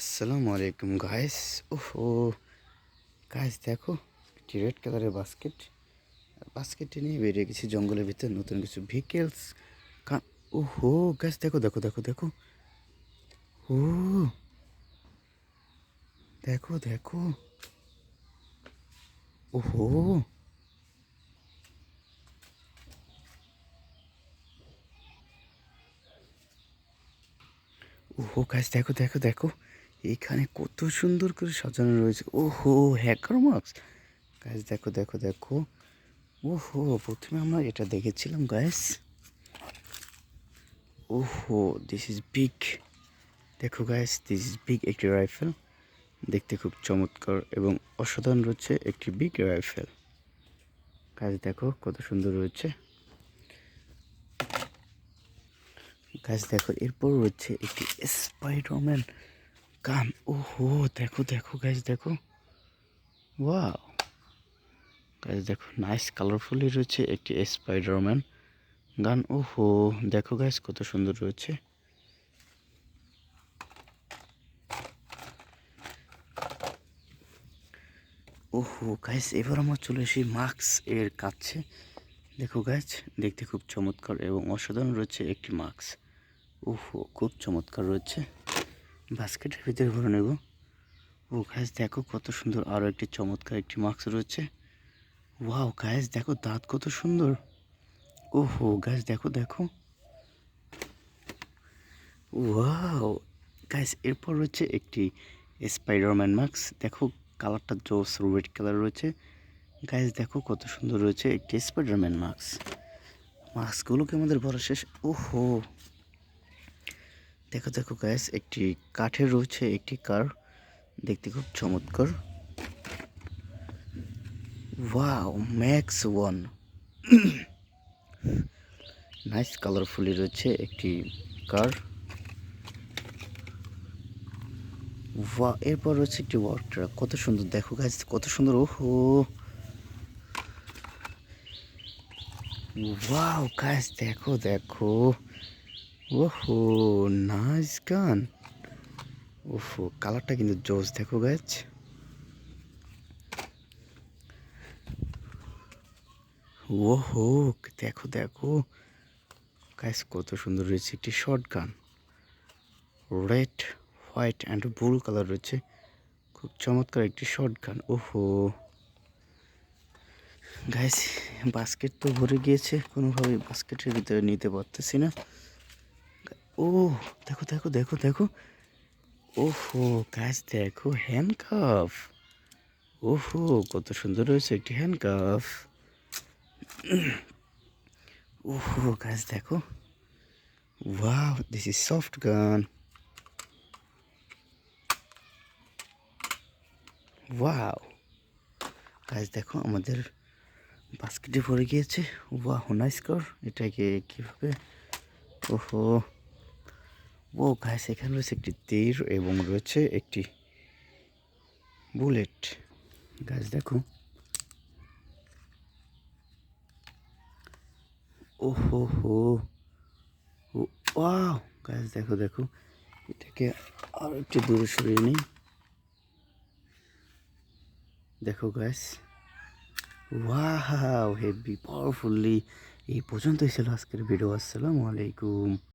আসসালামু আলাইকুম গাইস। ওহো গাইস, দেখো একটি রেড কালারের বাস্কেটটি নিয়ে বেরিয়ে গেছি জঙ্গলের ভিতর নতুন কিছু ভেহিকেলস। ওহো গাইস, দেখো দেখো দেখো দেখো। ও দেখো দেখো। ওহো ওহো গাইস, দেখো দেখো দেখো। এখানে কত সুন্দর করে সাজানো রয়েছে। ওহো, হ্যাকার মাস্ক। গাইস দেখো দেখো দেখো। ওহো, প্রথমে আমরা এটা দেখেছিলাম গাইস। ওহো, দিস ইজ বিগ। দেখো গাইস, দিস ইজ বিগ একটি রাইফেল। দেখতে খুব চমৎকার এবং অসাধারণ রয়েছে একটি বিগ রাইফেল। গাইস দেখো কত সুন্দর রয়েছে। গাইস দেখো, এরপর রয়েছে একটি স্পাইডারম্যান গান। ওহো দেখো দেখো গাইস দেখো। ওয়াও গাইস দেখো, নাইস কালারফুলি রয়েছে একটি স্পাইডারম্যান গান। ওহো দেখো গাইস কত সুন্দর রয়েছে। ওহো গাইস, এবার আমরা চলে এসেছি মাস্ক এর কাছে। দেখো গাইস, দেখতে খুব চমৎকার এবং অসাধারণ রয়েছে একটি মাস্ক। ওহো, খুব চমৎকার রয়েছে। বাস্কেটের ভিতরে ভরে নেব। ও গাইস দেখো কত সুন্দর, আরও একটি চমৎকার একটি মাস্ক রয়েছে। ওয়াও গাইস দেখো, দাঁত কত সুন্দর। ওহো গাইস দেখো দেখো। ওয়াও গাইস, এরপর রয়েছে একটি স্পাইডারম্যান মাস্ক। দেখো কালারটা জোস রেড কালার রয়েছে। গাইস দেখো কত সুন্দর রয়েছে একটি স্পাইডারম্যান মাস্কগুলোকে আমাদের ভরা শেষ। ওহো দেখো দেখো গাইস, একটি কাঠের রয়েছে একটি কার, দেখতে খুব চমৎকার। ওয়াও ম্যাক্স 1, নাইস কালারফুলি রয়েছে একটি কার। এরপর রয়েছে একটি ওয়ার্ক ট্রাক, কত সুন্দর দেখো গাইস কত সুন্দর। ওহো ওয়াও গাইস দেখো দেখো। ওহো নাইস গান। ওহো কালারটা কিন্তু জোস দেখো গাইস। ওহো দেখো দেখো গাইস কত সুন্দর রয়েছে একটি short gun. Red white and blue colour রয়েছে, খুব চমৎকার একটি শর্ট গান। ওহো গাইস, বাস্কেট তো ভরে গিয়েছে, কোনোভাবে বাস্কেটের ভিতরে নিতে পারতেছি না। ও দেখো দেখো দেখো দেখো। ওহো গাইস দেখো, হ্যান্ডকাফ। ওহো কত সুন্দর রয়েছে একটি হ্যান্ডকাফ। ওহো গাইস দেখো। ওয়াও দিস ইজ সফট গান। ওয়াও গাইস দেখো, আমাদের বাস্কেটে ভরে গিয়েছে। ওয়াও নাইস কর। এটাকে কীভাবে। ওহো ও গাইস, এখানে রয়েছে একটি তীর এবং রয়েছে একটি বুলেট। গাইস দেখো। ওহো হো। ওয়াও গাইস দেখো দেখো। এটাকে আরো একটু দূরে সরিয়ে নিই। দেখো গাইস। Wow heavy powerfully. এই পর্যন্তই ছিল আজকের ভিডিও। আসসালামু আলাইকুম।